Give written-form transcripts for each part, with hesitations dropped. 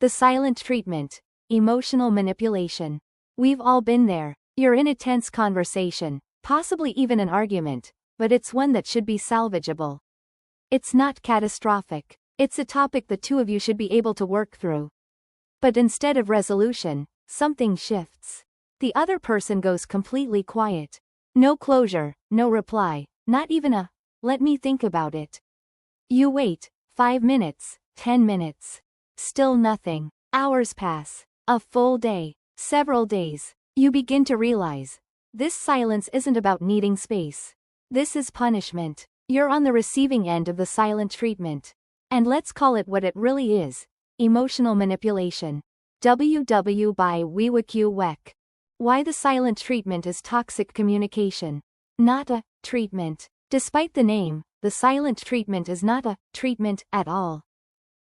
The silent treatment. Emotional manipulation. We've all been there. You're in a tense conversation, possibly even an argument, but it's one that should be salvageable. It's not catastrophic. It's a topic the two of you should be able to work through. But instead of resolution, something shifts. The other person goes completely quiet. No closure, no reply, not even a, let me think about it. You wait, 5 minutes, 10 minutes. Still nothing. Hours pass. A full day. Several days. You begin to realize. This silence isn't about needing space. This is punishment. You're on the receiving end of the silent treatment. And let's call it what it really is. Emotional manipulation. WW by WeWQ. Why the silent treatment is toxic communication. Not a treatment. Despite the name, the silent treatment is not a treatment at all.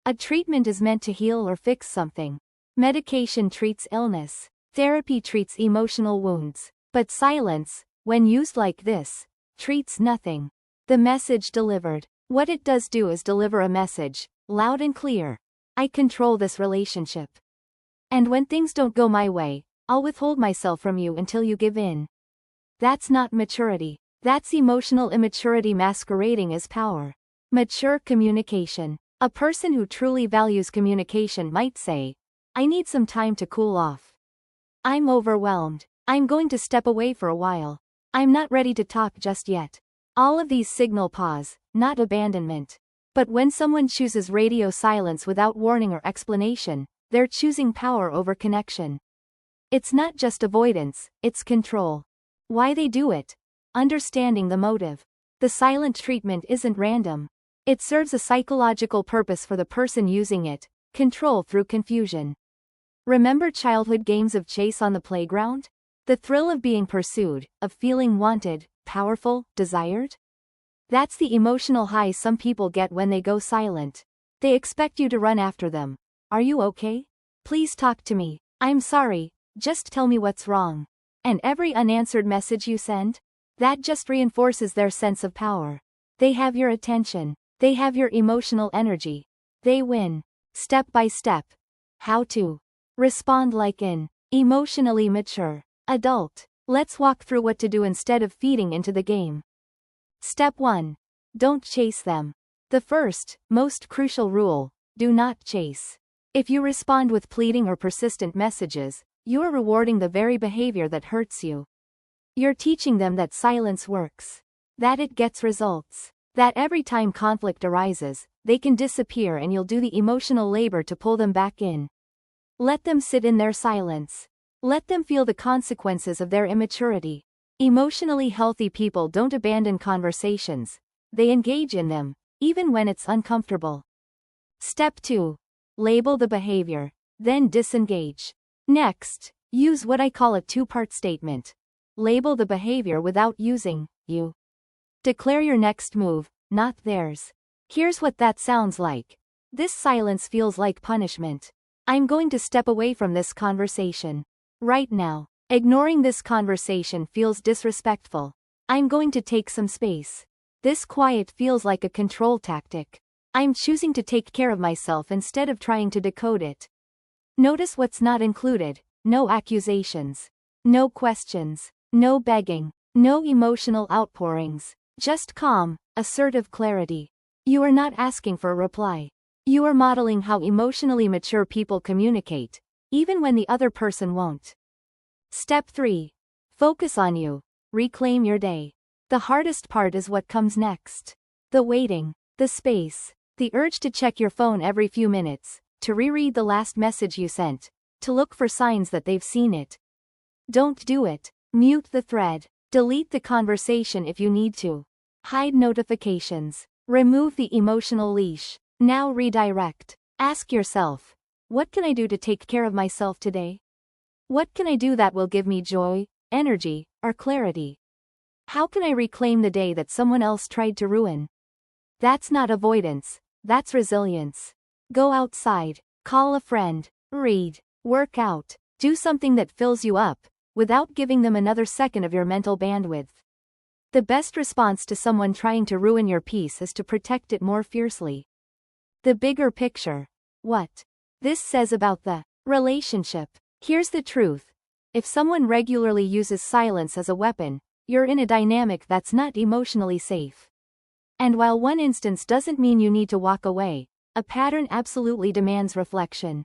A treatment is meant to heal or fix something. Medication treats illness. Therapy treats emotional wounds. But silence, when used like this, treats nothing. The message delivered. What it does do is deliver a message, loud and clear. I control this relationship. And when things don't go my way, I'll withhold myself from you until you give in. That's not maturity. That's emotional immaturity masquerading as power. Mature communication. A person who truly values communication might say, I need some time to cool off. I'm overwhelmed. I'm going to step away for a while. I'm not ready to talk just yet. All of these signal pause, not abandonment. But when someone chooses radio silence without warning or explanation, they're choosing power over connection. It's not just avoidance, it's control. Why they do it? Understanding the motive. The silent treatment isn't random. It serves a psychological purpose for the person using it, control through confusion. Remember childhood games of chase on the playground? The thrill of being pursued, of feeling wanted, powerful, desired? That's the emotional high some people get when they go silent. They expect you to run after them. Are you okay? Please talk to me. I'm sorry, just tell me what's wrong. And every unanswered message you send? That just reinforces their sense of power. They have your attention. They have your emotional energy. They win. Step by step. How to respond like an emotionally mature adult. Let's walk through what to do instead of feeding into the game. Step 1. Don't chase them. The first, most crucial rule, do not chase. If you respond with pleading or persistent messages, you are rewarding the very behavior that hurts you. You're teaching them that silence works. That it gets results. That every time conflict arises, they can disappear and you'll do the emotional labor to pull them back in. Let them sit in their silence. Let them feel the consequences of their immaturity. Emotionally healthy people don't abandon conversations. They engage in them, even when it's uncomfortable. Step 2. Label the behavior, then disengage. Next, use what I call a two-part statement. Label the behavior without using you. Declare your next move, not theirs. Here's what that sounds like. This silence feels like punishment. I'm going to step away from this conversation. Right now. Ignoring this conversation feels disrespectful. I'm going to take some space. This quiet feels like a control tactic. I'm choosing to take care of myself instead of trying to decode it. Notice what's not included. No accusations. No questions. No begging. No emotional outpourings. Just calm, assertive clarity. You are not asking for a reply. You are modeling how emotionally mature people communicate, even when the other person won't. Step 3. Focus on you. Reclaim your day. The hardest part is what comes next. The waiting. The space. The urge to check your phone every few minutes, to reread the last message you sent, to look for signs that they've seen it. Don't do it. Mute the thread. Delete the conversation if you need to. Hide notifications. Remove the emotional leash. Now redirect. Ask yourself, what can I do to take care of myself today? What can I do that will give me joy, energy, or clarity? How can I reclaim the day that someone else tried to ruin? That's not avoidance, that's resilience. Go outside, call a friend, read, work out, do something that fills you up, without giving them another second of your mental bandwidth. The best response to someone trying to ruin your peace is to protect it more fiercely. The bigger picture. What this says about the relationship. Here's the truth. If someone regularly uses silence as a weapon, you're in a dynamic that's not emotionally safe. And while one instance doesn't mean you need to walk away, a pattern absolutely demands reflection.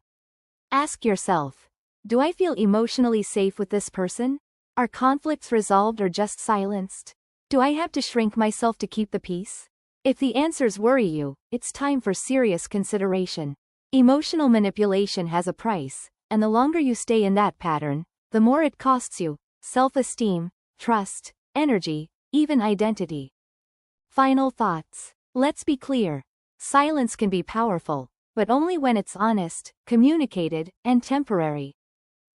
Ask yourself, do I feel emotionally safe with this person? Are conflicts resolved or just silenced? Do I have to shrink myself to keep the peace? If the answers worry you, it's time for serious consideration. Emotional manipulation has a price, and the longer you stay in that pattern, the more it costs you: self-esteem, trust, energy, even identity. Final thoughts. Let's be clear. Silence can be powerful, but only when it's honest, communicated, and temporary.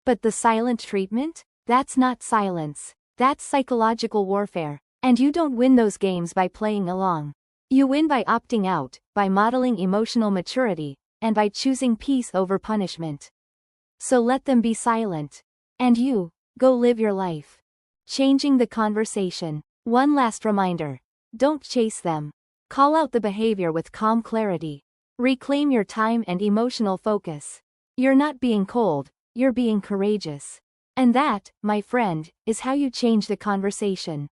But the silent treatment? That's not silence. That's psychological warfare. And you don't win those games by playing along. You win by opting out, by modeling emotional maturity, and by choosing peace over punishment. So let them be silent. And you, go live your life. Changing the conversation. One last reminder. Don't chase them. Call out the behavior with calm clarity. Reclaim your time and emotional focus. You're not being cold, you're being courageous. And that, my friend, is how you change the conversation.